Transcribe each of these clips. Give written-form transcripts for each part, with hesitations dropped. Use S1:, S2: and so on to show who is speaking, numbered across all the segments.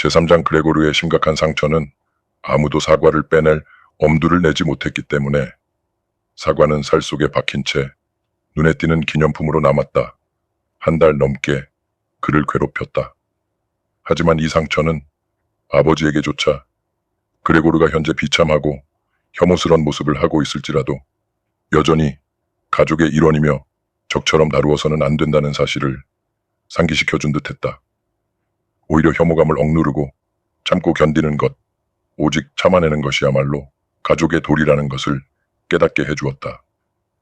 S1: 제3장 그레고르의 심각한 상처는 아무도 사과를 빼낼 엄두를 내지 못했기 때문에 사과는 살 속에 박힌 채 눈에 띄는 기념품으로 남았다. 한 달 넘게 그를 괴롭혔다. 하지만 이 상처는 아버지에게조차 그레고르가 현재 비참하고 혐오스런 모습을 하고 있을지라도 여전히 가족의 일원이며 적처럼 다루어서는 안 된다는 사실을 상기시켜준 듯했다. 오히려 혐오감을 억누르고 참고 견디는 것, 오직 참아내는 것이야말로 가족의 도리라는 것을 깨닫게 해주었다.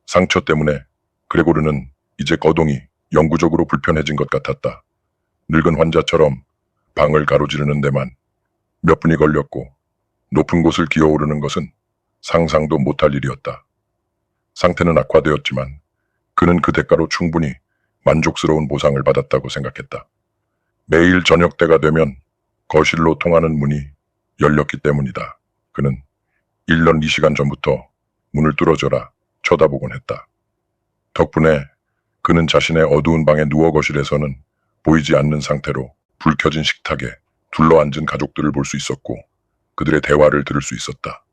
S1: 상처 때문에 그레고르는 이제 거동이 영구적으로 불편해진 것 같았다. 늙은 환자처럼 방을 가로지르는 데만 몇 분이 걸렸고 높은 곳을 기어오르는 것은 상상도 못할 일이었다. 상태는 악화되었지만 그는 그 대가로 충분히 만족스러운 보상을 받았다고 생각했다. 매일 저녁 때가 되면 거실로 통하는 문이 열렸기 때문이다. 그는 1년 2시간 전부터 문을 뚫어져라 쳐다보곤 했다. 덕분에 그는 자신의 어두운 방의 누워 거실에서는 보이지 않는 상태로 불 켜진 식탁에 둘러앉은 가족들을 볼 수 있었고 그들의 대화를 들을 수 있었다.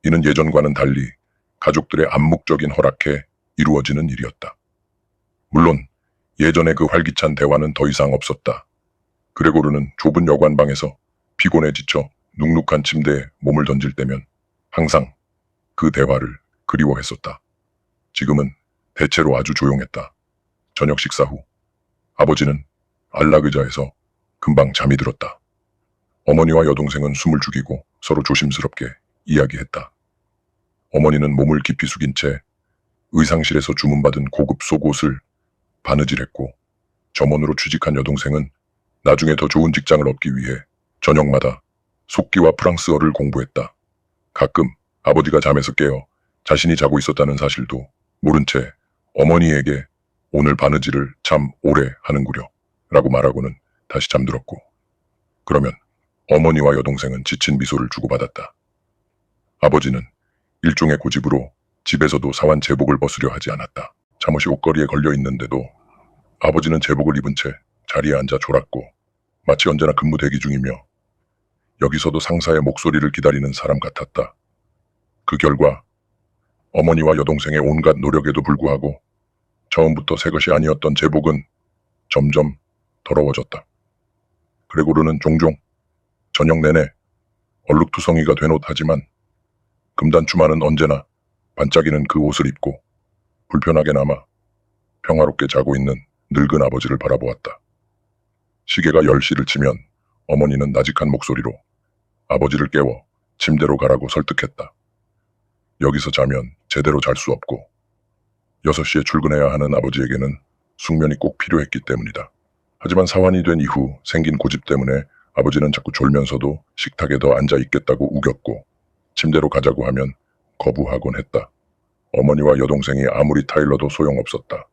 S1: 이는 예전과는 달리 가족들의 암묵적인 허락에 이루어지는 일이었다. 물론 예전의 그 활기찬 대화는 더 이상 없었다. 그레고르는 좁은 여관방에서 피곤해 지쳐 눅눅한 침대에 몸을 던질 때면 항상 그 대화를 그리워했었다. 지금은 대체로 아주 조용했다. 저녁 식사 후 아버지는 안락 의자에서 금방 잠이 들었다. 어머니와 여동생은 숨을 죽이고 서로 조심스럽게 이야기했다. 어머니는 몸을 깊이 숙인 채 의상실에서 주문받은 고급 속옷을 바느질했고 점원으로 취직한 여동생은 나중에 더 좋은 직장을 얻기 위해 저녁마다 속기와 프랑스어를 공부했다. 가끔 아버지가 잠에서 깨어 자신이 자고 있었다는 사실도 모른 채 어머니에게 오늘 바느질을 참 오래 하는구려 라고 말하고는 다시 잠들었고 그러면 어머니와 여동생은 지친 미소를 주고받았다. 아버지는 일종의 고집으로 집에서도 사완 제복을 벗으려 하지 않았다. 잠옷이 옷걸이에 걸려 있는데도 아버지는 제복을 입은 채 자리에 앉아 졸았고 마치 언제나 근무 대기 중이며 여기서도 상사의 목소리를 기다리는 사람 같았다. 그 결과 어머니와 여동생의 온갖 노력에도 불구하고 처음부터 새 것이 아니었던 제복은 점점 더러워졌다. 그레고르는 종종 저녁 내내 얼룩투성이가 된 옷 하지만 금단추만은 언제나 반짝이는 그 옷을 입고 불편하게나마 평화롭게 자고 있는 늙은 아버지를 바라보았다. 시계가 10시를 치면 어머니는 나직한 목소리로 아버지를 깨워 침대로 가라고 설득했다. 여기서 자면 제대로 잘 수 없고 6시에 출근해야 하는 아버지에게는 숙면이 꼭 필요했기 때문이다. 하지만 사완이 된 이후 생긴 고집 때문에 아버지는 자꾸 졸면서도 식탁에 더 앉아 있겠다고 우겼고 침대로 가자고 하면 거부하곤 했다. 어머니와 여동생이 아무리 타일러도 소용없었다.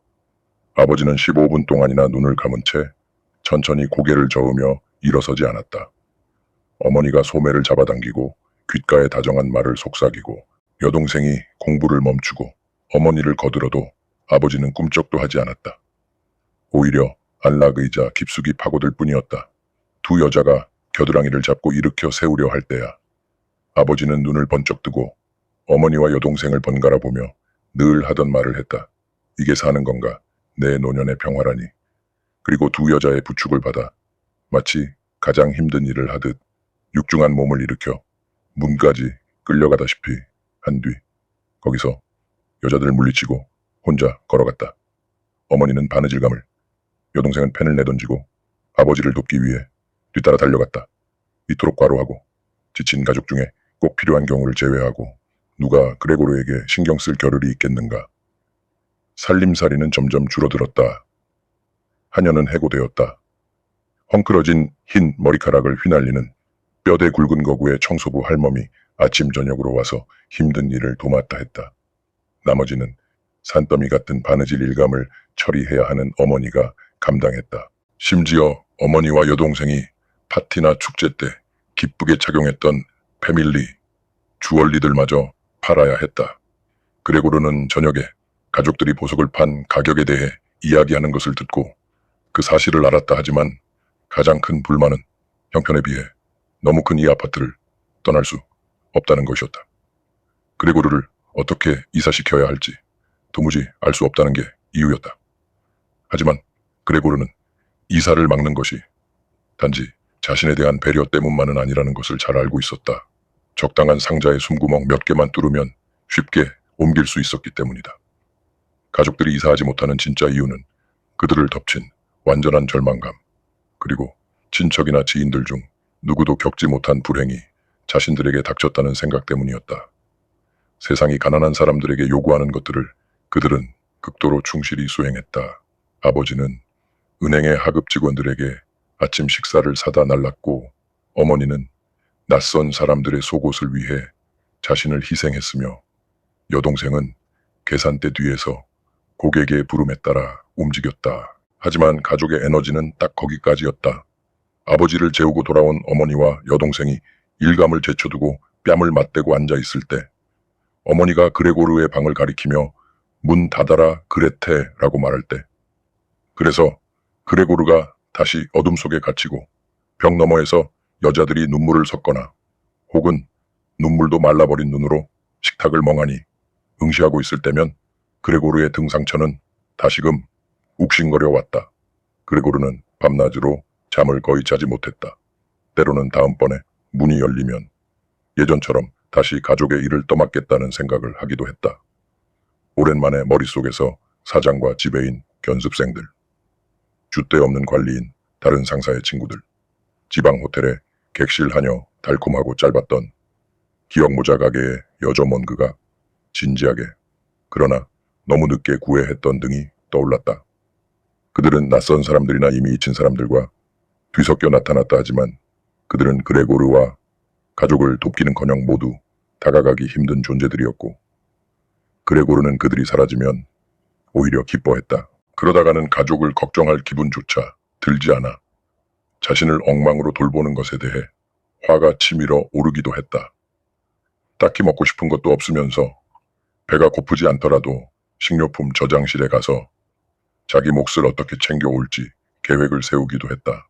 S1: 아버지는 15분 동안이나 눈을 감은 채 천천히 고개를 저으며 일어서지 않았다. 어머니가 소매를 잡아당기고 귓가에 다정한 말을 속삭이고 여동생이 공부를 멈추고 어머니를 거들어도 아버지는 꿈쩍도 하지 않았다. 오히려 안락의자 깊숙이 파고들 뿐이었다. 두 여자가 겨드랑이를 잡고 일으켜 세우려 할 때야 아버지는 눈을 번쩍 뜨고 어머니와 여동생을 번갈아 보며 늘 하던 말을 했다. 이게 사는 건가? 내 노년의 평화라니. 그리고 두 여자의 부축을 받아 마치 가장 힘든 일을 하듯 육중한 몸을 일으켜 문까지 끌려가다시피 한 뒤 거기서 여자들을 물리치고 혼자 걸어갔다. 어머니는 바느질감을, 여동생은 펜을 내던지고 아버지를 돕기 위해 뒤따라 달려갔다. 이토록 과로하고 지친 가족 중에 꼭 필요한 경우를 제외하고 누가 그레고르에게 신경 쓸 겨를이 있겠는가. 살림살이는 점점 줄어들었다. 하녀는 해고되었다. 헝클어진 흰 머리카락을 휘날리는 뼈대 굵은 거구의 청소부 할멈이 아침 저녁으로 와서 힘든 일을 도맡아 했다. 나머지는 산더미 같은 바느질 일감을 처리해야 하는 어머니가 감당했다. 심지어 어머니와 여동생이 파티나 축제 때 기쁘게 착용했던 패밀리, 주얼리들마저 팔아야 했다. 그레고르는 저녁에 가족들이 보석을 판 가격에 대해 이야기하는 것을 듣고 그 사실을 알았다 하지만 가장 큰 불만은 형편에 비해 너무 큰 이 아파트를 떠날 수 없다는 것이었다. 그레고르를 어떻게 이사시켜야 할지 도무지 알 수 없다는 게 이유였다. 하지만 그레고르는 이사를 막는 것이 단지 자신에 대한 배려 때문만은 아니라는 것을 잘 알고 있었다. 적당한 상자의 숨구멍 몇 개만 뚫으면 쉽게 옮길 수 있었기 때문이다. 가족들이 이사하지 못하는 진짜 이유는 그들을 덮친 완전한 절망감, 그리고 친척이나 지인들 중 누구도 겪지 못한 불행이 자신들에게 닥쳤다는 생각 때문이었다. 세상이 가난한 사람들에게 요구하는 것들을 그들은 극도로 충실히 수행했다. 아버지는 은행의 하급 직원들에게 아침 식사를 사다 날랐고, 어머니는 낯선 사람들의 속옷을 위해 자신을 희생했으며, 여동생은 계산대 뒤에서 고객의 부름에 따라 움직였다. 하지만 가족의 에너지는 딱 거기까지였다. 아버지를 재우고 돌아온 어머니와 여동생이 일감을 제쳐두고 뺨을 맞대고 앉아 있을 때, 어머니가 그레고르의 방을 가리키며 문 닫아라 그레테라고 말할 때, 그래서 그레고르가 다시 어둠 속에 갇히고 벽 너머에서 여자들이 눈물을 섞거나 혹은 눈물도 말라버린 눈으로 식탁을 멍하니 응시하고 있을 때면 그레고르의 등상처는 다시금 욱신거려 왔다. 그레고르는 밤낮으로 잠을 거의 자지 못했다. 때로는 다음번에 문이 열리면 예전처럼 다시 가족의 일을 떠맡겠다는 생각을 하기도 했다. 오랜만에 머릿속에서 사장과 지배인, 견습생들, 줏대 없는 관리인, 다른 상사의 친구들, 지방 호텔의 객실 하녀, 달콤하고 짧았던 기억 모자 가게의 여조 먼그가 진지하게 그러나 너무 늦게 구애했던 등이 떠올랐다. 그들은 낯선 사람들이나 이미 잊힌 사람들과 뒤섞여 나타났다 하지만 그들은 그레고르와 가족을 돕기는커녕 모두 다가가기 힘든 존재들이었고, 그레고르는 그들이 사라지면 오히려 기뻐했다. 그러다가는 가족을 걱정할 기분조차 들지 않아 자신을 엉망으로 돌보는 것에 대해 화가 치밀어 오르기도 했다. 딱히 먹고 싶은 것도 없으면서 배가 고프지 않더라도 식료품 저장실에 가서 자기 몫을 어떻게 챙겨올지 계획을 세우기도 했다.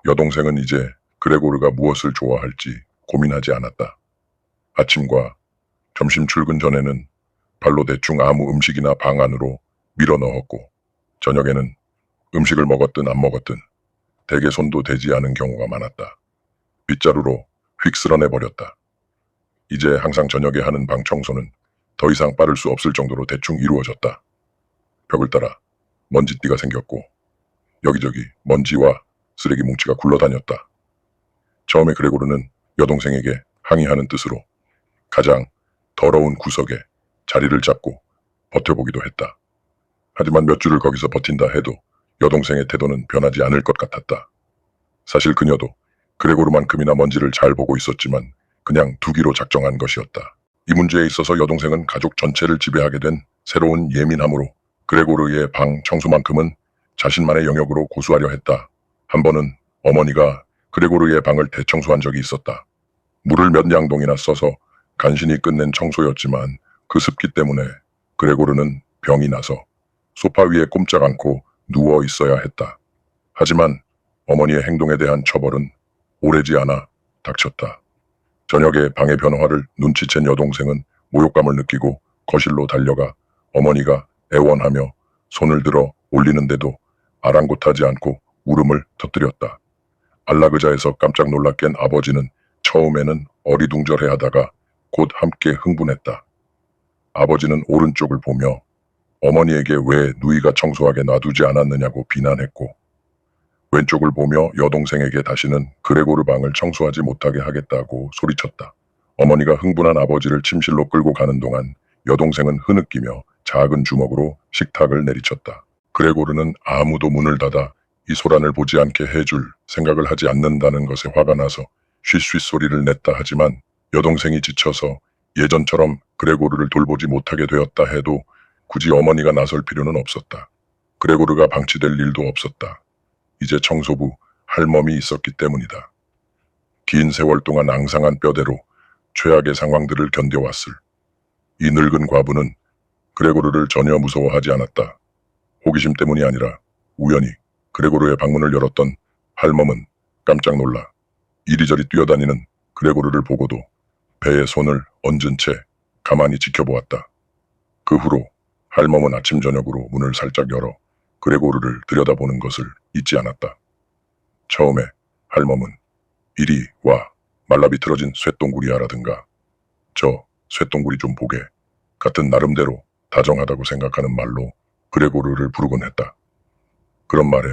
S1: 여동생은 이제 그레고르가 무엇을 좋아할지 고민하지 않았다. 아침과 점심 출근 전에는 발로 대충 아무 음식이나 방 안으로 밀어 넣었고, 저녁에는 음식을 먹었든 안 먹었든 대개 손도 대지 않은 경우가 많았다. 빗자루로 휙 쓸어내버렸다. 이제 항상 저녁에 하는 방 청소는 더 이상 빠를 수 없을 정도로 대충 이루어졌다. 벽을 따라 먼지띠가 생겼고 여기저기 먼지와 쓰레기 뭉치가 굴러다녔다. 처음에 그레고르는 여동생에게 항의하는 뜻으로 가장 더러운 구석에 자리를 잡고 버텨보기도 했다. 하지만 몇 주를 거기서 버틴다 해도 여동생의 태도는 변하지 않을 것 같았다. 사실 그녀도 그레고르만큼이나 먼지를 잘 보고 있었지만 그냥 두기로 작정한 것이었다. 이 문제에 있어서 여동생은 가족 전체를 지배하게 된 새로운 예민함으로 그레고르의 방 청소만큼은 자신만의 영역으로 고수하려 했다. 한 번은 어머니가 그레고르의 방을 대청소한 적이 있었다. 물을 몇 양동이나 써서 간신히 끝낸 청소였지만 그 습기 때문에 그레고르는 병이 나서 소파 위에 꼼짝 않고 누워 있어야 했다. 하지만 어머니의 행동에 대한 처벌은 오래지 않아 닥쳤다. 저녁에 방의 변화를 눈치챈 여동생은 모욕감을 느끼고 거실로 달려가 어머니가 애원하며 손을 들어 올리는데도 아랑곳하지 않고 울음을 터뜨렸다. 안락의자에서 깜짝 놀라 깬 아버지는 처음에는 어리둥절해하다가 곧 함께 흥분했다. 아버지는 오른쪽을 보며 어머니에게 왜 누이가 청소하게 놔두지 않았느냐고 비난했고, 왼쪽을 보며 여동생에게 다시는 그레고르 방을 청소하지 못하게 하겠다고 소리쳤다. 어머니가 흥분한 아버지를 침실로 끌고 가는 동안 여동생은 흐느끼며 작은 주먹으로 식탁을 내리쳤다. 그레고르는 아무도 문을 닫아 이 소란을 보지 않게 해줄 생각을 하지 않는다는 것에 화가 나서 쉿쉿 소리를 냈다 하지만 여동생이 지쳐서 예전처럼 그레고르를 돌보지 못하게 되었다 해도 굳이 어머니가 나설 필요는 없었다. 그레고르가 방치될 일도 없었다. 이제 청소부 할멈이 있었기 때문이다. 긴 세월 동안 앙상한 뼈대로 최악의 상황들을 견뎌왔을 이 늙은 과부는 그레고르를 전혀 무서워하지 않았다. 호기심 때문이 아니라 우연히 그레고르의 방문을 열었던 할멈은 깜짝 놀라 이리저리 뛰어다니는 그레고르를 보고도 배에 손을 얹은 채 가만히 지켜보았다. 그 후로 할멈은 아침 저녁으로 문을 살짝 열어 그레고르를 들여다보는 것을 잊지 않았다. 처음에 할멈은 이리 와, 말라비틀어진 쇠똥구리야라든가 저 쇠똥구리 좀 보게 같은 나름대로 다정하다고 생각하는 말로 그레고르를 부르곤 했다. 그런 말에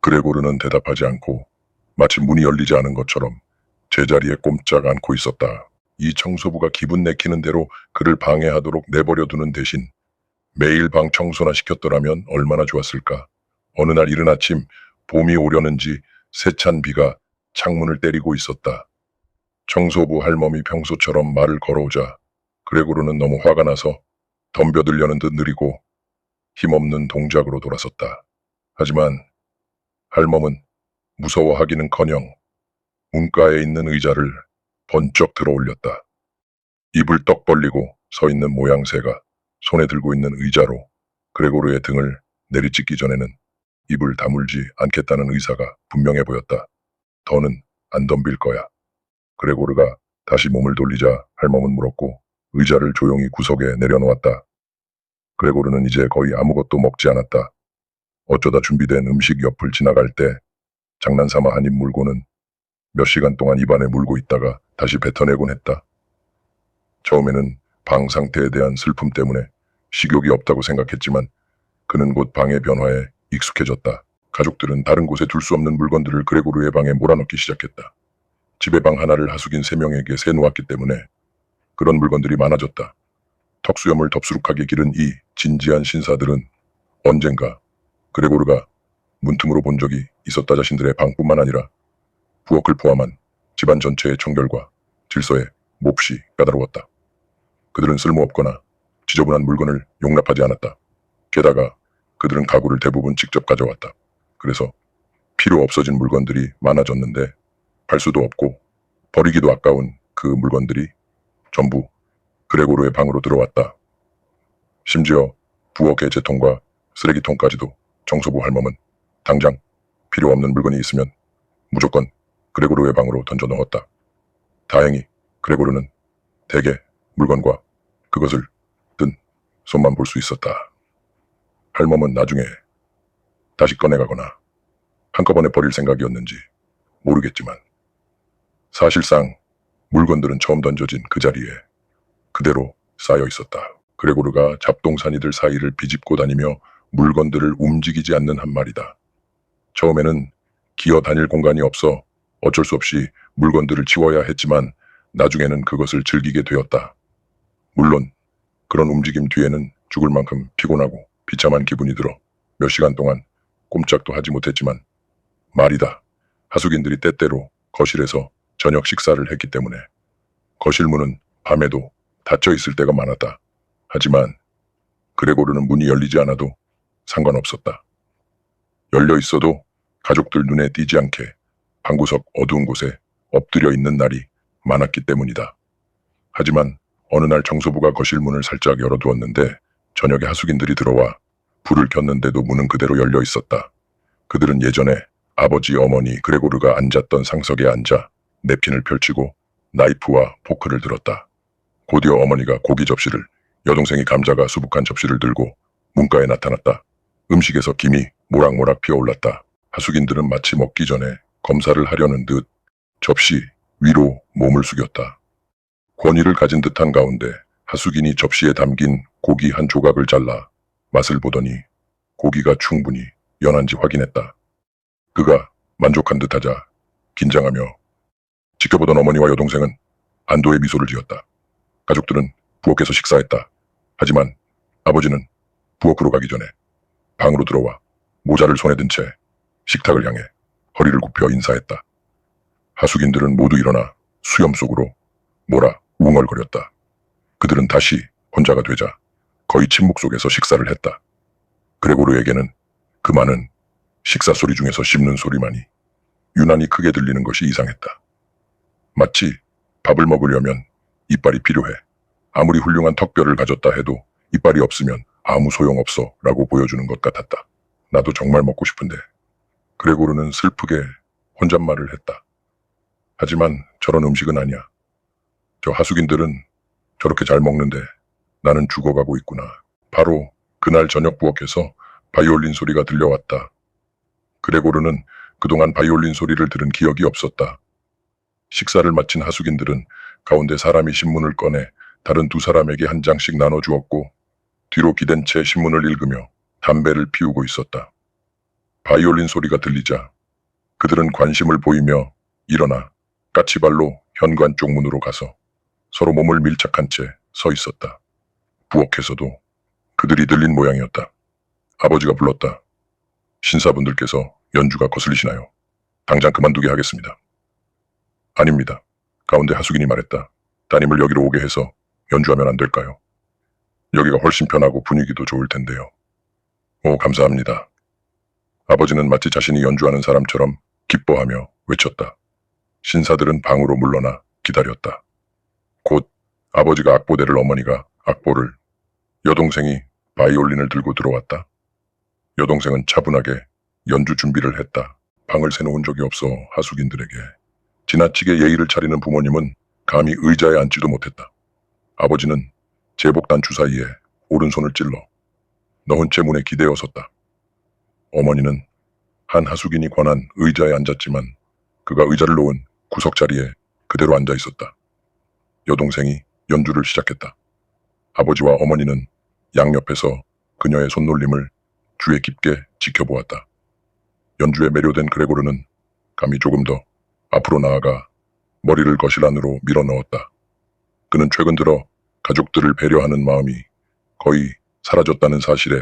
S1: 그레고르는 대답하지 않고 마치 문이 열리지 않은 것처럼 제자리에 꼼짝 않고 있었다. 이 청소부가 기분 내키는 대로 그를 방해하도록 내버려 두는 대신 매일 방 청소나 시켰더라면 얼마나 좋았을까. 어느 날 이른 아침 봄이 오려는지 세찬 비가 창문을 때리고 있었다. 청소부 할멈이 평소처럼 말을 걸어오자 그레고르는 너무 화가 나서 덤벼들려는 듯 느리고 힘없는 동작으로 돌아섰다. 하지만 할멈은 무서워하기는커녕 문가에 있는 의자를 번쩍 들어 올렸다. 입을 떡 벌리고 서 있는 모양새가 손에 들고 있는 의자로 그레고르의 등을 내리찍기 전에는 입을 다물지 않겠다는 의사가 분명해 보였다. 더는 안 덤빌 거야. 그레고르가 다시 몸을 돌리자 할멈은 물었고 의자를 조용히 구석에 내려놓았다. 그레고르는 이제 거의 아무것도 먹지 않았다. 어쩌다 준비된 음식 옆을 지나갈 때 장난삼아 한 입 물고는 몇 시간 동안 입안에 물고 있다가 다시 뱉어내곤 했다. 처음에는 방 상태에 대한 슬픔 때문에 식욕이 없다고 생각했지만 그는 곧 방의 변화에 익숙해졌다. 가족들은 다른 곳에 둘 수 없는 물건들을 그레고르의 방에 몰아넣기 시작했다. 집의 방 하나를 하숙인 3명에게 세 놓았기 때문에 그런 물건들이 많아졌다. 턱수염을 덥수룩하게 기른 이 진지한 신사들은 언젠가 그레고르가 문틈으로 본 적이 있었다. 자신들의 방뿐만 아니라 부엌을 포함한 집안 전체의 청결과 질서에 몹시 까다로웠다. 그들은 쓸모없거나 지저분한 물건을 용납하지 않았다. 게다가 그들은 가구를 대부분 직접 가져왔다. 그래서 필요 없어진 물건들이 많아졌는데 팔 수도 없고 버리기도 아까운 그 물건들이 전부 그레고르의 방으로 들어왔다. 심지어 부엌 개체통과 쓰레기통까지도 청소부 할멈은 당장 필요 없는 물건이 있으면 무조건 그레고르의 방으로 던져 넣었다. 다행히 그레고르는 대개 물건과 그것을 든 손만 볼 수 있었다. 할멈은 나중에 다시 꺼내가거나 한꺼번에 버릴 생각이었는지 모르겠지만 사실상 물건들은 처음 던져진 그 자리에 그대로 쌓여 있었다. 그레고르가 잡동사니들 사이를 비집고 다니며 물건들을 움직이지 않는 한 말이다. 처음에는 기어 다닐 공간이 없어 어쩔 수 없이 물건들을 치워야 했지만 나중에는 그것을 즐기게 되었다. 물론 그런 움직임 뒤에는 죽을 만큼 피곤하고 비참한 기분이 들어 몇 시간 동안 꼼짝도 하지 못했지만 말이다. 하숙인들이 때때로 거실에서 저녁 식사를 했기 때문에 거실 문은 밤에도 닫혀 있을 때가 많았다. 하지만 그레고르는 문이 열리지 않아도 상관없었다. 열려 있어도 가족들 눈에 띄지 않게 방구석 어두운 곳에 엎드려 있는 날이 많았기 때문이다. 하지만 어느 날 청소부가 거실 문을 살짝 열어두었는데 저녁에 하숙인들이 들어와 불을 켰는데도 문은 그대로 열려 있었다. 그들은 예전에 아버지 어머니 그레고르가 앉았던 상석에 앉아 냅킨을 펼치고 나이프와 포크를 들었다. 곧이어 어머니가 고기 접시를, 여동생이 감자가 수북한 접시를 들고 문가에 나타났다. 음식에서 김이 모락모락 피어올랐다. 하숙인들은 마치 먹기 전에 검사를 하려는 듯 접시 위로 몸을 숙였다. 권위를 가진 듯한 가운데 하숙인이 접시에 담긴 고기 한 조각을 잘라 맛을 보더니 고기가 충분히 연한지 확인했다. 그가 만족한 듯하자 긴장하며 지켜보던 어머니와 여동생은 안도의 미소를 지었다. 가족들은 부엌에서 식사했다. 하지만 아버지는 부엌으로 가기 전에 방으로 들어와 모자를 손에 든 채 식탁을 향해 허리를 굽혀 인사했다. 하숙인들은 모두 일어나 수염 속으로 몰아 웅얼거렸다. 그들은 다시 혼자가 되자 거의 침묵 속에서 식사를 했다. 그레고르에게는 그 많은 식사 소리 중에서 씹는 소리만이 유난히 크게 들리는 것이 이상했다. 마치 밥을 먹으려면 이빨이 필요해. 아무리 훌륭한 턱뼈를 가졌다 해도 이빨이 없으면 아무 소용없어 라고 보여주는 것 같았다. 나도 정말 먹고 싶은데. 그레고르는 슬프게 혼잣말을 했다. 하지만 저런 음식은 아니야. 저 하숙인들은 저렇게 잘 먹는데 나는 죽어가고 있구나. 바로 그날 저녁 부엌에서 바이올린 소리가 들려왔다. 그레고르는 그동안 바이올린 소리를 들은 기억이 없었다. 식사를 마친 하숙인들은 가운데 사람이 신문을 꺼내 다른 두 사람에게 한 장씩 나눠주었고 뒤로 기댄 채 신문을 읽으며 담배를 피우고 있었다. 바이올린 소리가 들리자 그들은 관심을 보이며 일어나 까치발로 현관 쪽 문으로 가서 서로 몸을 밀착한 채 서 있었다. 부엌에서도 그들이 들린 모양이었다. 아버지가 불렀다. 신사분들께서 연주가 거슬리시나요? 당장 그만두게 하겠습니다. 아닙니다. 가운데 하숙인이 말했다. 따님을 여기로 오게 해서 연주하면 안 될까요? 여기가 훨씬 편하고 분위기도 좋을 텐데요. 오, 감사합니다. 아버지는 마치 자신이 연주하는 사람처럼 기뻐하며 외쳤다. 신사들은 방으로 물러나 기다렸다. 곧 아버지가 악보대를 어머니가 악보를 여동생이 바이올린을 들고 들어왔다. 여동생은 차분하게 연주 준비를 했다. 방을 새놓은 적이 없어 하숙인들에게. 지나치게 예의를 차리는 부모님은 감히 의자에 앉지도 못했다. 아버지는 제복단 주사위에 오른손을 찔러 너은 채 문에 기대어 섰다. 어머니는 한 하숙인이 권한 의자에 앉았지만 그가 의자를 놓은 구석자리에 그대로 앉아 있었다. 여동생이 연주를 시작했다. 아버지와 어머니는 양옆에서 그녀의 손놀림을 주의 깊게 지켜보았다. 연주에 매료된 그레고르는 감히 조금 더 앞으로 나아가 머리를 거실 안으로 밀어 넣었다. 그는 최근 들어 가족들을 배려하는 마음이 거의 사라졌다는 사실에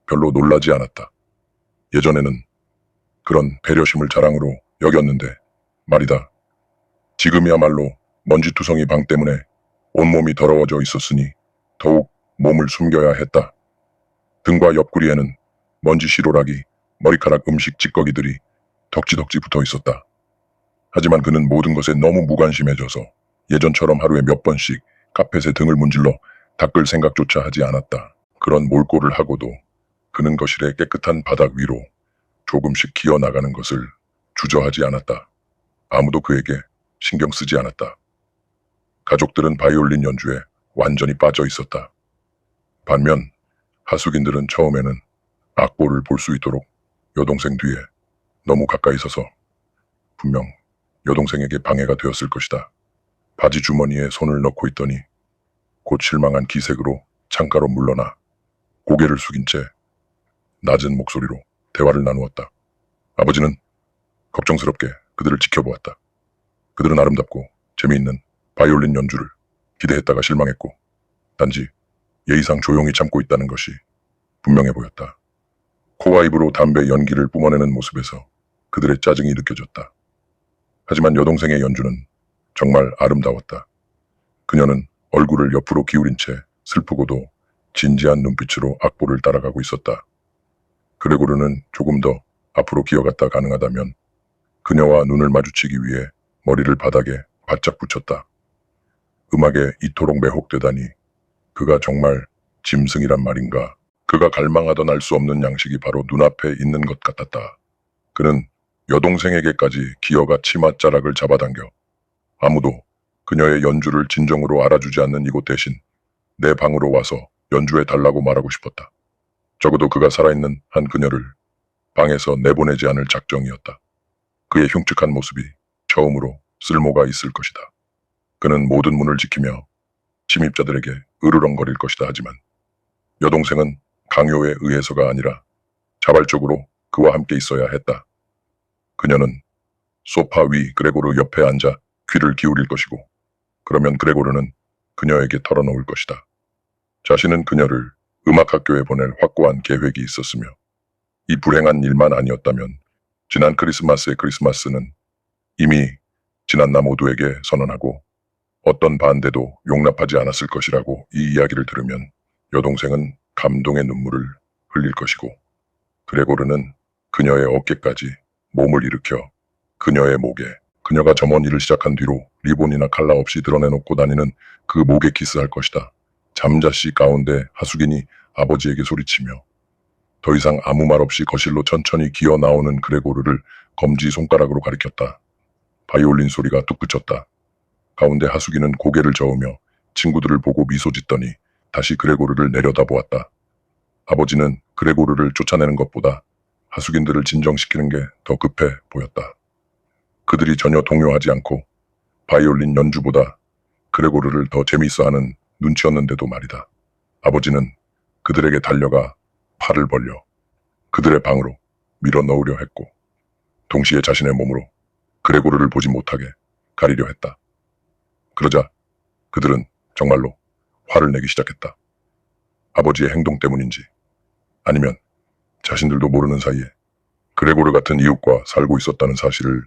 S1: 별로 놀라지 않았다. 예전에는 그런 배려심을 자랑으로 여겼는데 말이다. 지금이야말로 먼지투성이 방 때문에 온몸이 더러워져 있었으니 더욱 몸을 숨겨야 했다. 등과 옆구리에는 먼지 시로락이 머리카락 음식 찌꺼기들이 덕지덕지 붙어 있었다. 하지만 그는 모든 것에 너무 무관심해져서 예전처럼 하루에 몇 번씩 카펫에 등을 문질러 닦을 생각조차 하지 않았다. 그런 몰골을 하고도 그는 거실의 깨끗한 바닥 위로 조금씩 기어 나가는 것을 주저하지 않았다. 아무도 그에게 신경 쓰지 않았다. 가족들은 바이올린 연주에 완전히 빠져 있었다. 반면 하숙인들은 처음에는 악보를 볼 수 있도록 여동생 뒤에 너무 가까이 서서 분명 여동생에게 방해가 되었을 것이다. 바지 주머니에 손을 넣고 있더니 곧 실망한 기색으로 창가로 물러나 고개를 숙인 채 낮은 목소리로 대화를 나누었다. 아버지는 걱정스럽게 그들을 지켜보았다. 그들은 아름답고 재미있는 바이올린 연주를 기대했다가 실망했고 단지 예의상 조용히 참고 있다는 것이 분명해 보였다. 코와 입으로 담배 연기를 뿜어내는 모습에서 그들의 짜증이 느껴졌다. 하지만 여동생의 연주는 정말 아름다웠다. 그녀는 얼굴을 옆으로 기울인 채 슬프고도 진지한 눈빛으로 악보를 따라가고 있었다. 그레고르는 조금 더 앞으로 기어갔다 가능하다면 그녀와 눈을 마주치기 위해 머리를 바닥에 바짝 붙였다. 음악에 이토록 매혹되다니 그가 정말 짐승이란 말인가. 그가 갈망하던 알 수 없는 양식이 바로 눈앞에 있는 것 같았다. 그는 여동생에게까지 기어가 치맛자락을 잡아당겨 아무도 그녀의 연주를 진정으로 알아주지 않는 이곳 대신 내 방으로 와서 연주해 달라고 말하고 싶었다. 적어도 그가 살아있는 한 그녀를 방에서 내보내지 않을 작정이었다. 그의 흉측한 모습이 처음으로 쓸모가 있을 것이다. 그는 모든 문을 지키며 침입자들에게 으르렁거릴 것이다. 하지만 여동생은 강요에 의해서가 아니라 자발적으로 그와 함께 있어야 했다. 그녀는 소파 위 그레고르 옆에 앉아 귀를 기울일 것이고 그러면 그레고르는 그녀에게 털어놓을 것이다. 자신은 그녀를 음악학교에 보낼 확고한 계획이 있었으며 이 불행한 일만 아니었다면 지난 크리스마스의 크리스마스는 이미 지난나 모두에게 선언하고 어떤 반대도 용납하지 않았을 것이라고 이 이야기를 들으면 여동생은 감동의 눈물을 흘릴 것이고 그레고르는 그녀의 어깨까지 몸을 일으켜 그녀의 목에 그녀가 점원 일을 시작한 뒤로 리본이나 칼라 없이 드러내놓고 다니는 그 목에 키스할 것이다. 잠자씨 가운데 하숙인이 아버지에게 소리치며 더 이상 아무 말 없이 거실로 천천히 기어 나오는 그레고르를 검지 손가락으로 가리켰다. 바이올린 소리가 뚝 그쳤다. 가운데 하숙이는 고개를 저으며 친구들을 보고 미소 짓더니 다시 그레고르를 내려다보았다. 아버지는 그레고르를 쫓아내는 것보다 하숙인들을 진정시키는 게 더 급해 보였다. 그들이 전혀 동요하지 않고 바이올린 연주보다 그레고르를 더 재미있어하는 눈치였는데도 말이다. 아버지는 그들에게 달려가 팔을 벌려 그들의 방으로 밀어 넣으려 했고 동시에 자신의 몸으로 그레고르를 보지 못하게 가리려 했다. 그러자 그들은 정말로 화를 내기 시작했다. 아버지의 행동 때문인지 아니면 자신들도 모르는 사이에 그레고르 같은 이웃과 살고 있었다는 사실을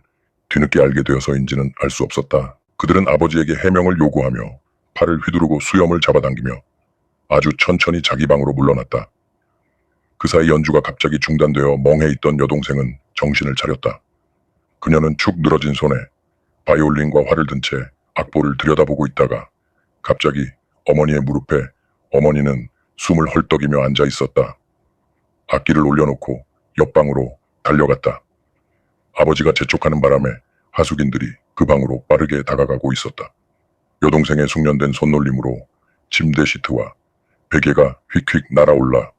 S1: 뒤늦게 알게 되어서인지는 알 수 없었다. 그들은 아버지에게 해명을 요구하며 팔을 휘두르고 수염을 잡아당기며 아주 천천히 자기 방으로 물러났다. 그 사이 연주가 갑자기 중단되어 멍해 있던 여동생은 정신을 차렸다. 그녀는 축 늘어진 손에 바이올린과 활을 든 채 악보를 들여다보고 있다가 갑자기 어머니의 무릎에 어머니는 숨을 헐떡이며 앉아 있었다. 악기를 올려놓고 옆방으로 달려갔다. 아버지가 재촉하는 바람에 하숙인들이 그 방으로 빠르게 다가가고 있었다. 여동생의 숙련된 손놀림으로 침대 시트와 베개가 휙휙 날아올라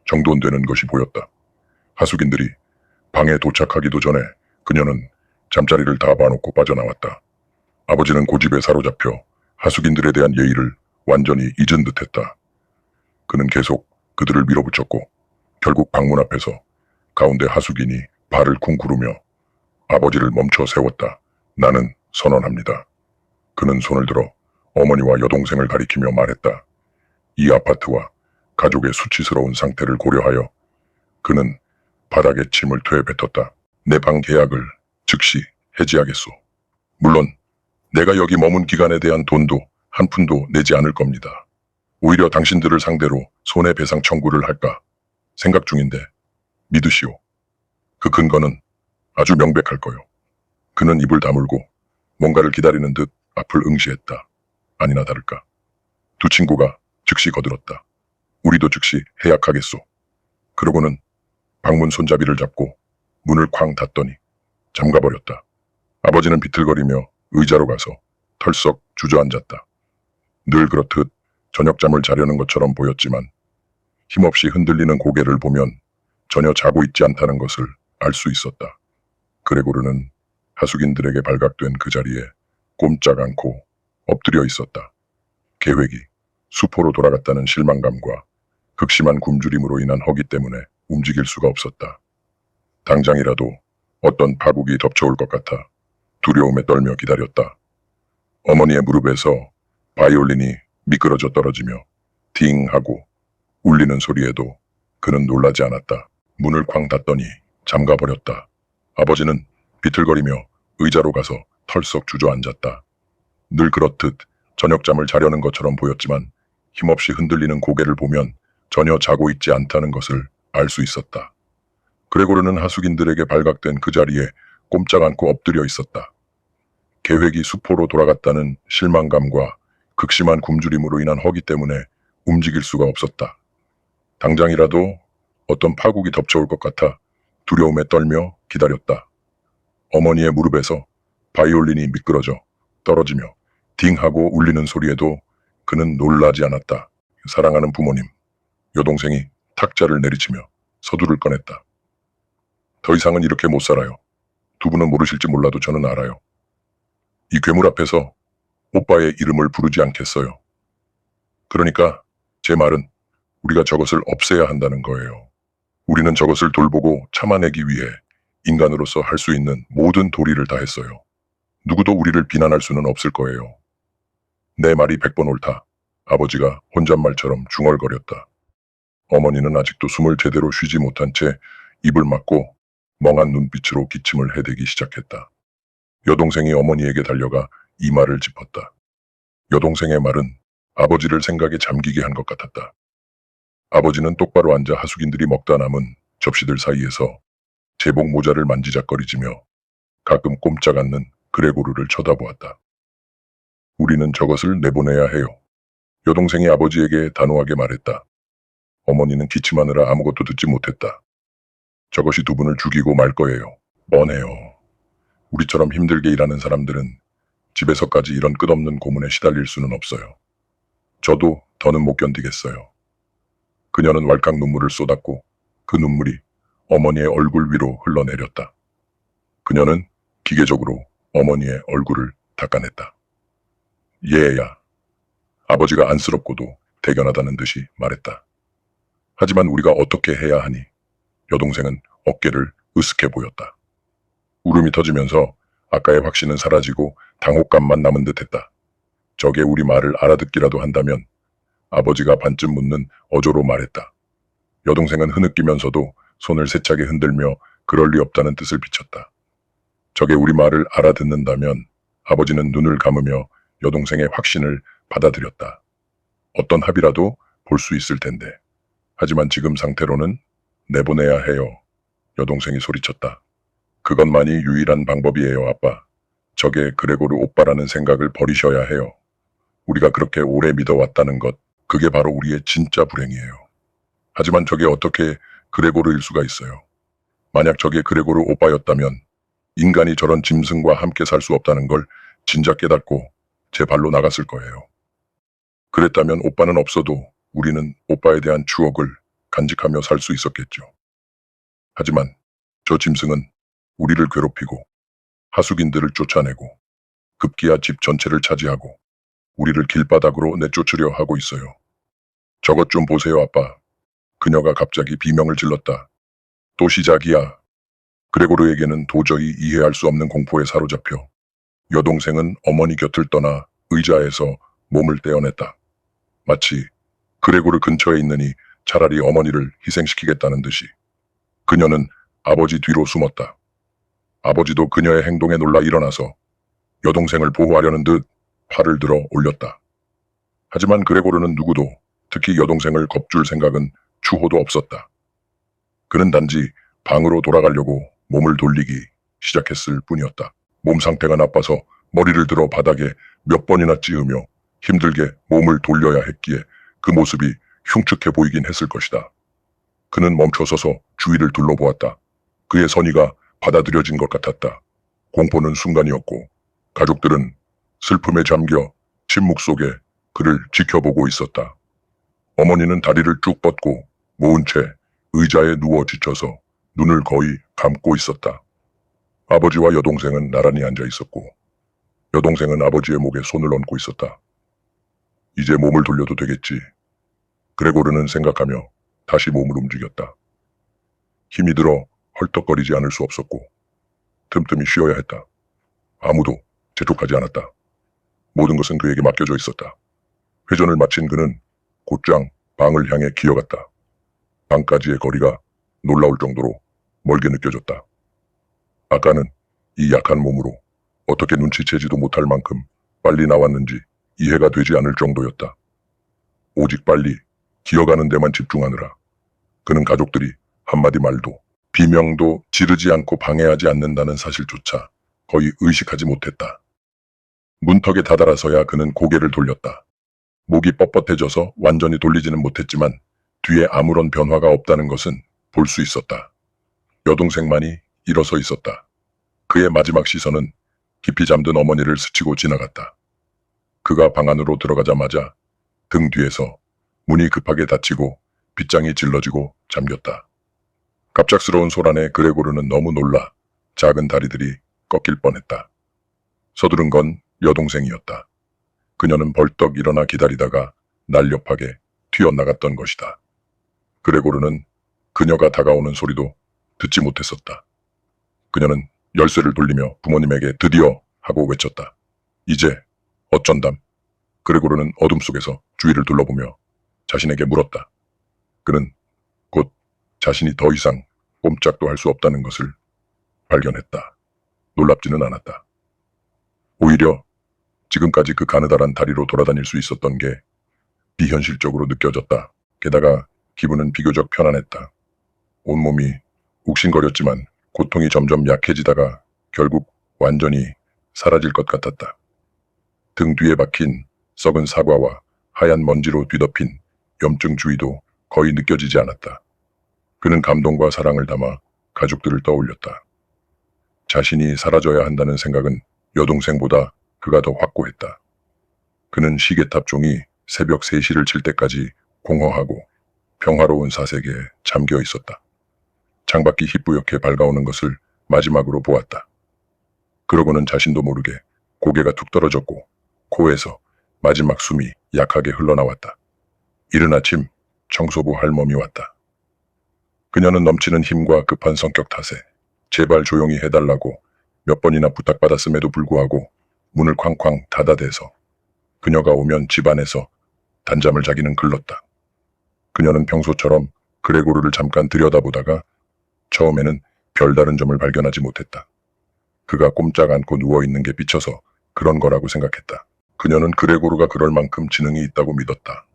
S1: 정돈되는 것이 보였다. 하숙인들이 방에 도착하기도 전에 그녀는 잠자리를 다 봐놓고 빠져나왔다. 아버지는 고집에 사로잡혀 하숙인들에 대한 예의를 완전히 잊은 듯했다. 그는 계속 그들을 밀어붙였고 결국 방문 앞에서 가운데 하숙인이 발을 쿵구르며 아버지를 멈춰 세웠다. 나는 선언합니다. 그는 손을 들어 어머니와 여동생을 가리키며 말했다. 이 아파트와 가족의 수치스러운 상태를 고려하여 그는 바닥에 침을 퇴뱉었다. 내 방 계약을 즉시 해지하겠소. 물론 내가 여기 머문 기간에 대한 돈도 한 푼도 내지 않을 겁니다. 오히려 당신들을 상대로 손해배상 청구를 할까 생각 중인데 믿으시오. 그 근거는 아주 명백할 거요. 그는 입을 다물고 뭔가를 기다리는 듯 앞을 응시했다. 아니나 다를까. 두 친구가 즉시 거들었다. 우리도 즉시 해약하겠소. 그러고는 방문 손잡이를 잡고 문을 쾅 닫더니 잠가버렸다. 아버지는 비틀거리며 의자로 가서 털썩 주저앉았다. 늘 그렇듯 저녁잠을 자려는 것처럼 보였지만 힘없이 흔들리는 고개를 보면 전혀 자고 있지 않다는 것을 알 수 있었다. 그레고르는 하숙인들에게 발각된 그 자리에 꼼짝 않고 엎드려 있었다. 계획이 수포로 돌아갔다는 실망감과 극심한 굶주림으로 인한 허기 때문에 움직일 수가 없었다. 당장이라도 어떤 파국이 덮쳐올 것 같아 두려움에 떨며 기다렸다. 어머니의 무릎에서 바이올린이 미끄러져 떨어지며 딩 하고 울리는 소리에도 그는 놀라지 않았다. 문을 쾅 닫더니 잠가버렸다. 아버지는 비틀거리며 의자로 가서 털썩 주저앉았다. 늘 그렇듯 저녁잠을 자려는 것처럼 보였지만 힘없이 흔들리는 고개를 보면 전혀 자고 있지 않다는 것을 알 수 있었다. 그레고르는 하숙인들에게 발각된 그 자리에 꼼짝 않고 엎드려 있었다. 계획이 수포로 돌아갔다는 실망감과 극심한 굶주림으로 인한 허기 때문에 움직일 수가 없었다. 당장이라도 어떤 파국이 덮쳐올 것 같아 두려움에 떨며 기다렸다. 어머니의 무릎에서 바이올린이 미끄러져 떨어지며 딩하고 울리는 소리에도 그는 놀라지 않았다. 사랑하는 부모님, 여동생이 탁자를 내리치며 서두를 꺼냈다. 더 이상은 이렇게 못 살아요. 두 분은 모르실지 몰라도 저는 알아요. 이 괴물 앞에서 오빠의 이름을 부르지 않겠어요. 그러니까 제 말은 우리가 저것을 없애야 한다는 거예요. 우리는 저것을 돌보고 참아내기 위해 인간으로서 할 수 있는 모든 도리를 다 했어요. 누구도 우리를 비난할 수는 없을 거예요. 내 말이 100번 옳다. 아버지가 혼잣말처럼 중얼거렸다. 어머니는 아직도 숨을 제대로 쉬지 못한 채 입을 막고 멍한 눈빛으로 기침을 해대기 시작했다. 여동생이 어머니에게 달려가 이마를 짚었다. 여동생의 말은 아버지를 생각에 잠기게 한 것 같았다. 아버지는 똑바로 앉아 하숙인들이 먹다 남은 접시들 사이에서 제복 모자를 만지작거리지며 가끔 꼼짝 않는 그레고르를 쳐다보았다. 우리는 저것을 내보내야 해요. 여동생이 아버지에게 단호하게 말했다. 어머니는 기침하느라 아무것도 듣지 못했다. 저것이 두 분을 죽이고 말 거예요. 뻔해요. 우리처럼 힘들게 일하는 사람들은 집에서까지 이런 끝없는 고문에 시달릴 수는 없어요. 저도 더는 못 견디겠어요. 그녀는 왈칵 눈물을 쏟았고 그 눈물이 어머니의 얼굴 위로 흘러내렸다. 그녀는 기계적으로 어머니의 얼굴을 닦아냈다. 얘야. 아버지가 안쓰럽고도 대견하다는 듯이 말했다. 하지만 우리가 어떻게 해야 하니? 여동생은 어깨를 으쓱해 보였다. 울음이 터지면서 아까의 확신은 사라지고 당혹감만 남은 듯했다. 저게 우리 말을 알아듣기라도 한다면 아버지가 반쯤 묻는 어조로 말했다. 여동생은 흐느끼면서도 손을 세차게 흔들며 그럴 리 없다는 뜻을 비쳤다. 저게 우리 말을 알아듣는다면 아버지는 눈을 감으며 여동생의 확신을 받아들였다. 어떤 합의라도 볼 수 있을 텐데. 하지만 지금 상태로는 내보내야 해요. 여동생이 소리쳤다. 그것만이 유일한 방법이에요, 아빠. 저게 그레고르 오빠라는 생각을 버리셔야 해요. 우리가 그렇게 오래 믿어왔다는 것, 그게 바로 우리의 진짜 불행이에요. 하지만 저게 어떻게 그레고르일 수가 있어요. 만약 저게 그레고르 오빠였다면 인간이 저런 짐승과 함께 살 수 없다는 걸 진작 깨닫고 제 발로 나갔을 거예요. 그랬다면 오빠는 없어도 우리는 오빠에 대한 추억을 간직하며 살 수 있었겠죠. 하지만 저 짐승은 우리를 괴롭히고 하숙인들을 쫓아내고 급기야 집 전체를 차지하고 우리를 길바닥으로 내쫓으려 하고 있어요. 저것 좀 보세요, 아빠. 그녀가 갑자기 비명을 질렀다. 또 시작이야. 그레고르에게는 도저히 이해할 수 없는 공포에 사로잡혀 여동생은 어머니 곁을 떠나 의자에서 몸을 떼어냈다. 마치 그레고르 근처에 있느니 차라리 어머니를 희생시키겠다는 듯이. 그녀는 아버지 뒤로 숨었다. 아버지도 그녀의 행동에 놀라 일어나서 여동생을 보호하려는 듯 팔을 들어 올렸다. 하지만 그레고르는 누구도, 특히 여동생을 겁줄 생각은 추호도 없었다. 그는 단지 방으로 돌아가려고 몸을 돌리기 시작했을 뿐이었다. 몸 상태가 나빠서 머리를 들어 바닥에 몇 번이나 찌으며 힘들게 몸을 돌려야 했기에 그 모습이 흉측해 보이긴 했을 것이다. 그는 멈춰서서 주위를 둘러보았다. 그의 선의가 받아들여진 것 같았다. 공포는 순간이었고 가족들은 슬픔에 잠겨 침묵 속에 그를 지켜보고 있었다. 어머니는 다리를 쭉 뻗고 모은 채 의자에 누워 지쳐서 눈을 거의 감고 있었다. 아버지와 여동생은 나란히 앉아 있었고 여동생은 아버지의 목에 손을 얹고 있었다. 이제 몸을 돌려도 되겠지. 그레고르는 생각하며 다시 몸을 움직였다. 힘이 들어 헐떡거리지 않을 수 없었고 틈틈이 쉬어야 했다. 아무도 재촉하지 않았다. 모든 것은 그에게 맡겨져 있었다. 회전을 마친 그는 곧장 방을 향해 기어갔다. 방까지의 거리가 놀라울 정도로 멀게 느껴졌다. 아까는 이 약한 몸으로 어떻게 눈치채지도 못할 만큼 빨리 나왔는지 이해가 되지 않을 정도였다. 오직 빨리 기어가는 데만 집중하느라 그는 가족들이 한마디 말도 비명도 지르지 않고 방해하지 않는다는 사실조차 거의 의식하지 못했다. 문턱에 다다라서야 그는 고개를 돌렸다. 목이 뻣뻣해져서 완전히 돌리지는 못했지만 뒤에 아무런 변화가 없다는 것은 볼 수 있었다. 여동생만이 일어서 있었다. 그의 마지막 시선은 깊이 잠든 어머니를 스치고 지나갔다. 그가 방 안으로 들어가자마자 등 뒤에서 문이 급하게 닫히고 빗장이 질러지고 잠겼다. 갑작스러운 소란에 그레고르는 너무 놀라 작은 다리들이 꺾일 뻔했다. 서두른 건 여동생이었다. 그녀는 벌떡 일어나 기다리다가 날렵하게 튀어나갔던 것이다. 그레고르는 그녀가 다가오는 소리도 듣지 못했었다. 그녀는 열쇠를 돌리며 부모님에게 드디어 하고 외쳤다. 이제 어쩐담. 그레고르는 어둠 속에서 주위를 둘러보며 자신에게 물었다. 그는 곧 자신이 더 이상 꼼짝도 할 수 없다는 것을 발견했다. 놀랍지는 않았다. 오히려 지금까지 그 가느다란 다리로 돌아다닐 수 있었던 게 비현실적으로 느껴졌다. 게다가 기분은 비교적 편안했다. 온몸이 욱신거렸지만 고통이 점점 약해지다가 결국 완전히 사라질 것 같았다. 등 뒤에 박힌 썩은 사과와 하얀 먼지로 뒤덮인 염증 주위도 거의 느껴지지 않았다. 그는 감동과 사랑을 담아 가족들을 떠올렸다. 자신이 사라져야 한다는 생각은 여동생보다 그가 더 확고했다. 그는 시계탑 종이 새벽 3시를 칠 때까지 공허하고 평화로운 사색에 잠겨 있었다. 창밖이 희뿌옇게 밝아오는 것을 마지막으로 보았다. 그러고는 자신도 모르게 고개가 툭 떨어졌고 코에서 마지막 숨이 약하게 흘러나왔다. 이른 아침 청소부 할멈이 왔다. 그녀는 넘치는 힘과 급한 성격 탓에 제발 조용히 해달라고 몇 번이나 부탁받았음에도 불구하고 문을 쾅쾅 닫아대서 그녀가 오면 집안에서 단잠을 자기는 글렀다. 그녀는 평소처럼 그레고르를 잠깐 들여다보다가 처음에는 별다른 점을 발견하지 못했다. 그가 꼼짝 않고 누워있는 게 비쳐서 그런 거라고 생각했다. 그녀는 그레고르가 그럴 만큼 지능이 있다고 믿었다.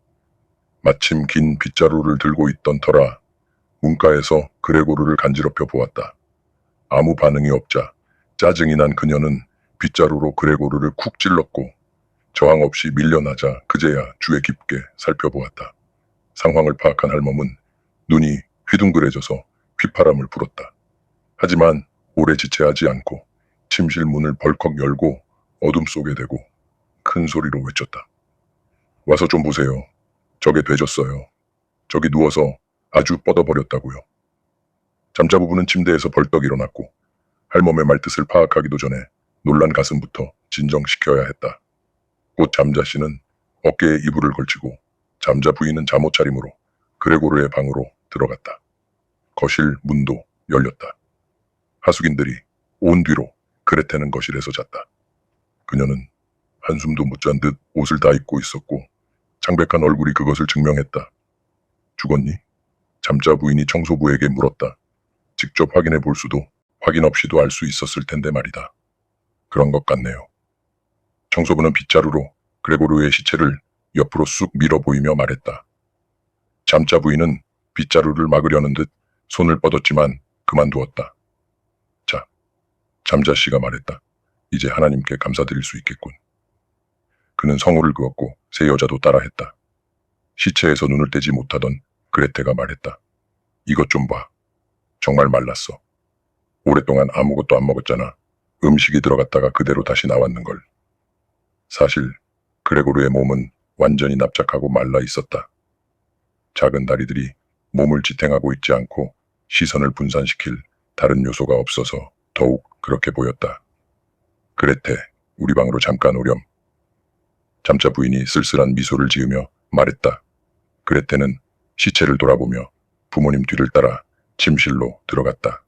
S1: 마침 긴 빗자루를 들고 있던 터라 문가에서 그레고르를 간지럽혀 보았다. 아무 반응이 없자 짜증이 난 그녀는 빗자루로 그레고르를 쿡 찔렀고 저항 없이 밀려나자 그제야 주의 깊게 살펴보았다. 상황을 파악한 할멈은 눈이 휘둥그레져서 휘파람을 불었다. 하지만 오래 지체하지 않고 침실 문을 벌컥 열고 어둠 속에 대고 큰 소리로 외쳤다. 와서 좀 보세요. 저게 되졌어요. 저기 누워서 아주 뻗어버렸다고요. 잠자 부부는 침대에서 벌떡 일어났고 할멈의 말뜻을 파악하기도 전에 놀란 가슴부터 진정시켜야 했다. 곧 잠자 씨는 어깨에 이불을 걸치고 잠자 부인은 잠옷 차림으로 그레고르의 방으로 들어갔다. 거실 문도 열렸다. 하숙인들이 온 뒤로 그레테는 거실에서 잤다. 그녀는 한숨도 못 잔 듯 옷을 다 입고 있었고 창백한 얼굴이 그것을 증명했다. 죽었니? 잠자 부인이 청소부에게 물었다. 직접 확인해 볼 수도 확인 없이도 알 수 있었을 텐데 말이다. 그런 것 같네요. 청소부는 빗자루로 그레고르의 시체를 옆으로 쑥 밀어 보이며 말했다. 잠자 부인은 빗자루를 막으려는 듯 손을 뻗었지만 그만두었다. 자, 잠자 씨가 말했다. 이제 하나님께 감사드릴 수 있겠군. 그는 성호를 그었고 세 여자도 따라했다. 시체에서 눈을 떼지 못하던 그레테가 말했다. 이것 좀 봐. 정말 말랐어. 오랫동안 아무것도 안 먹었잖아. 음식이 들어갔다가 그대로 다시 나왔는걸. 사실 그레고르의 몸은 완전히 납작하고 말라 있었다. 작은 다리들이 몸을 지탱하고 있지 않고 시선을 분산시킬 다른 요소가 없어서 더욱 그렇게 보였다. 그레테, 우리 방으로 잠깐 오렴. 잠자 부인이 쓸쓸한 미소를 지으며 말했다. 그레테는 시체를 돌아보며 부모님 뒤를 따라 침실로 들어갔다.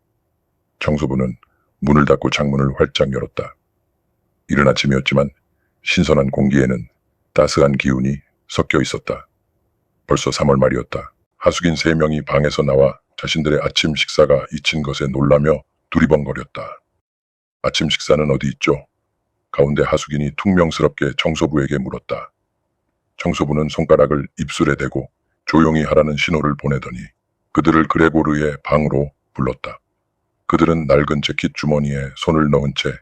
S1: 청소부는 문을 닫고 창문을 활짝 열었다. 이른 아침이었지만 신선한 공기에는 따스한 기운이 섞여 있었다. 벌써 3월 말이었다. 하숙인 3명이 방에서 나와 자신들의 아침 식사가 잊힌 것에 놀라며 두리번거렸다. 아침 식사는 어디 있죠? 가운데 하숙인이 퉁명스럽게 청소부에게 물었다. 청소부는 손가락을 입술에 대고 조용히 하라는 신호를 보내더니 그들을 그레고르의 방으로 불렀다. 그들은 낡은 재킷 주머니에 손을 넣은 채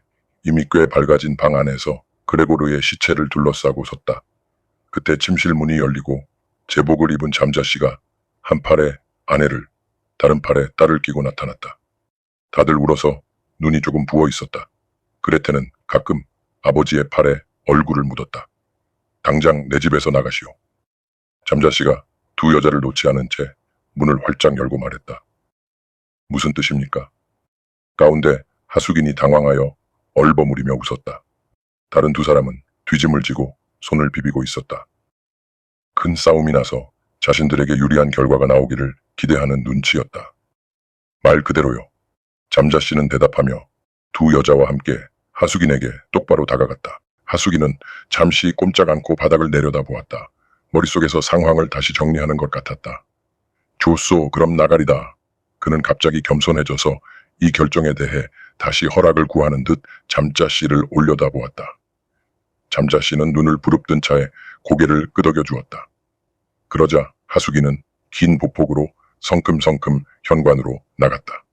S1: 이미 꽤 밝아진 방 안에서 그레고르의 시체를 둘러싸고 섰다. 그때 침실 문이 열리고 제복을 입은 잠자 씨가 한 팔에 아내를, 다른 팔에 딸을 끼고 나타났다. 다들 울어서 눈이 조금 부어 있었다. 그레테는 가끔 아버지의 팔에 얼굴을 묻었다. 당장 내 집에서 나가시오. 잠자 씨가 두 여자를 놓지 않은 채 문을 활짝 열고 말했다. 무슨 뜻입니까? 가운데 하숙인이 당황하여 얼버무리며 웃었다. 다른 두 사람은 뒤짐을 지고 손을 비비고 있었다. 큰 싸움이 나서 자신들에게 유리한 결과가 나오기를 기대하는 눈치였다. 말 그대로요. 잠자 씨는 대답하며 두 여자와 함께 하숙인에게 똑바로 다가갔다. 하숙인은 잠시 꼼짝 않고 바닥을 내려다보았다. 머릿속에서 상황을 다시 정리하는 것 같았다. 좋소, 그럼 나가리다. 그는 갑자기 겸손해져서 이 결정에 대해 다시 허락을 구하는 듯 잠자 씨를 올려다보았다. 잠자 씨는 눈을 부릅뜬 차에 고개를 끄덕여 주었다. 그러자 하숙이는 긴 보폭으로 성큼성큼 현관으로 나갔다.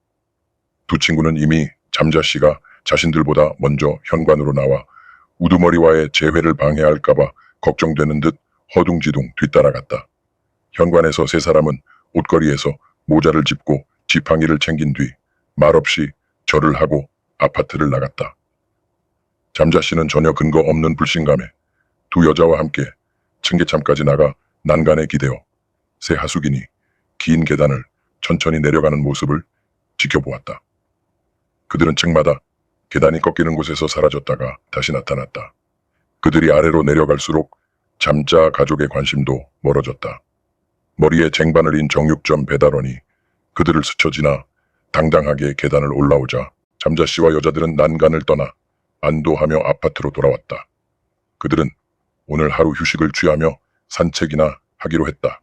S1: 두 친구는 이미 잠자 씨가 자신들보다 먼저 현관으로 나와 우두머리와의 재회를 방해할까봐 걱정되는 듯 허둥지둥 뒤따라갔다. 현관에서 세 사람은 옷걸이에서 모자를 짚고 지팡이를 챙긴 뒤 말없이 절을 하고 아파트를 나갔다. 잠자 씨는 전혀 근거 없는 불신감에 두 여자와 함께 층계참까지 나가 난간에 기대어 새 하숙인이 긴 계단을 천천히 내려가는 모습을 지켜보았다. 그들은 층마다 계단이 꺾이는 곳에서 사라졌다가 다시 나타났다. 그들이 아래로 내려갈수록 잠자 가족의 관심도 멀어졌다. 머리에 쟁반을 인 정육점 배달원이 그들을 스쳐 지나 당당하게 계단을 올라오자 잠자 씨와 여자들은 난간을 떠나 안도하며 아파트로 돌아왔다. 그들은 오늘 하루 휴식을 취하며 산책이나 하기로 했다.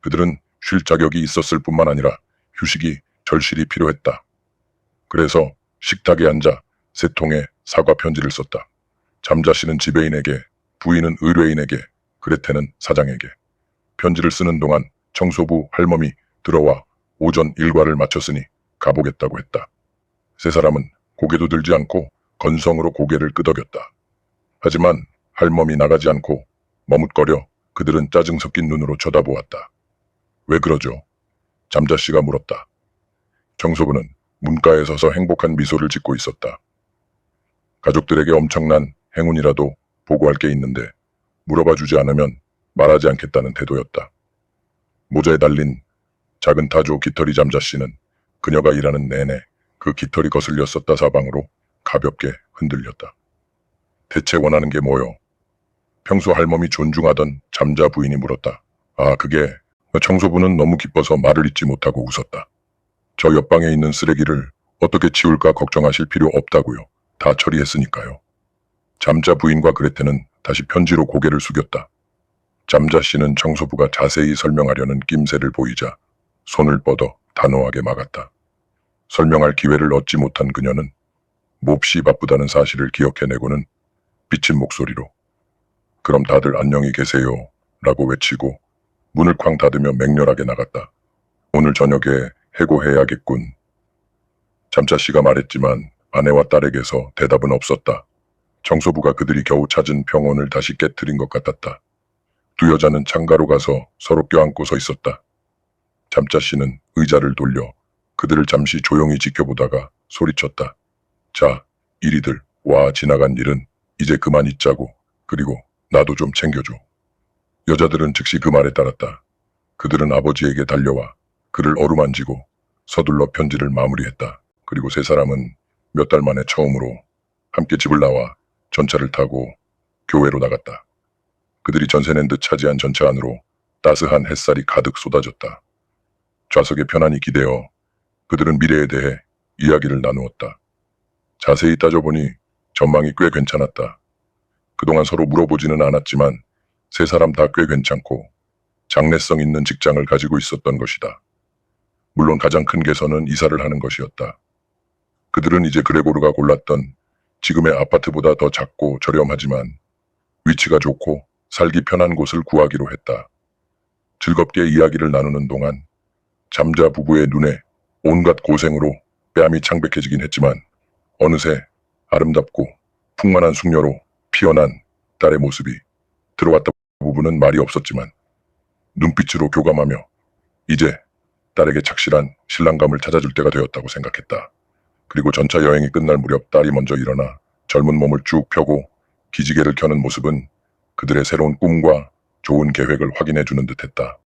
S1: 그들은 쉴 자격이 있었을 뿐만 아니라 휴식이 절실히 필요했다. 그래서 식탁에 앉아 세 통의 사과 편지를 썼다. 잠자 씨는 지배인에게, 부인은 의뢰인에게, 그레테는 사장에게. 편지를 쓰는 동안 청소부 할멈이 들어와 오전 일과를 마쳤으니 가보겠다고 했다. 세 사람은 고개도 들지 않고 건성으로 고개를 끄덕였다. 하지만 할멈이 나가지 않고 머뭇거려 그들은 짜증 섞인 눈으로 쳐다보았다. 왜 그러죠? 잠자 씨가 물었다. 청소부는 문가에 서서 행복한 미소를 짓고 있었다. 가족들에게 엄청난 행운이라도 보고할 게 있는데 물어봐 주지 않으면 말하지 않겠다는 태도였다. 모자에 달린 작은 타조 깃털이 잠자 씨는 그녀가 일하는 내내 그 깃털이 거슬려 썼다 사방으로 가볍게 흔들렸다. 대체 원하는 게 뭐요? 평소 할멈이 존중하던 잠자 부인이 물었다. 아, 그게 청소부는 너무 기뻐서 말을 잇지 못하고 웃었다. 저 옆방에 있는 쓰레기를 어떻게 치울까 걱정하실 필요 없다고요. 다 처리했으니까요. 잠자 부인과 그레테는 다시 편지로 고개를 숙였다. 잠자 씨는 청소부가 자세히 설명하려는 낌새를 보이자 손을 뻗어 단호하게 막았다. 설명할 기회를 얻지 못한 그녀는 몹시 바쁘다는 사실을 기억해내고는 삐친 목소리로 그럼 다들 안녕히 계세요 라고 외치고 문을 쾅 닫으며 맹렬하게 나갔다. 오늘 저녁에 해고해야겠군. 잠자 씨가 말했지만 아내와 딸에게서 대답은 없었다. 청소부가 그들이 겨우 찾은 평온을 다시 깨트린 것 같았다. 두 여자는 창가로 가서 서로 껴안고 서 있었다. 잠자 씨는 의자를 돌려 그들을 잠시 조용히 지켜보다가 소리쳤다. 자, 이리들 와 지나간 일은 이제 그만 잊자고. 그리고 나도 좀 챙겨줘. 여자들은 즉시 그 말에 따랐다. 그들은 아버지에게 달려와 그를 어루만지고 서둘러 편지를 마무리했다. 그리고 세 사람은 몇 달 만에 처음으로 함께 집을 나와 전차를 타고 교회로 나갔다. 그들이 전세 낸 듯 차지한 전차 안으로 따스한 햇살이 가득 쏟아졌다. 좌석에 편안히 기대어 그들은 미래에 대해 이야기를 나누었다. 자세히 따져보니 전망이 꽤 괜찮았다. 그동안 서로 물어보지는 않았지만 세 사람 다 꽤 괜찮고 장래성 있는 직장을 가지고 있었던 것이다. 물론 가장 큰 개선은 이사를 하는 것이었다. 그들은 이제 그레고르가 골랐던 지금의 아파트보다 더 작고 저렴하지만 위치가 좋고 살기 편한 곳을 구하기로 했다. 즐겁게 이야기를 나누는 동안 잠자 부부의 눈에 온갖 고생으로 뺨이 창백해지긴 했지만 어느새 아름답고 풍만한 숙녀로 피어난 딸의 모습이 들어왔다. 부부는 말이 없었지만 눈빛으로 교감하며 이제 딸에게 착실한 신랑감을 찾아줄 때가 되었다고 생각했다. 그리고 전차 여행이 끝날 무렵 딸이 먼저 일어나 젊은 몸을 쭉 펴고 기지개를 켜는 모습은 그들의 새로운 꿈과 좋은 계획을 확인해 주는 듯했다.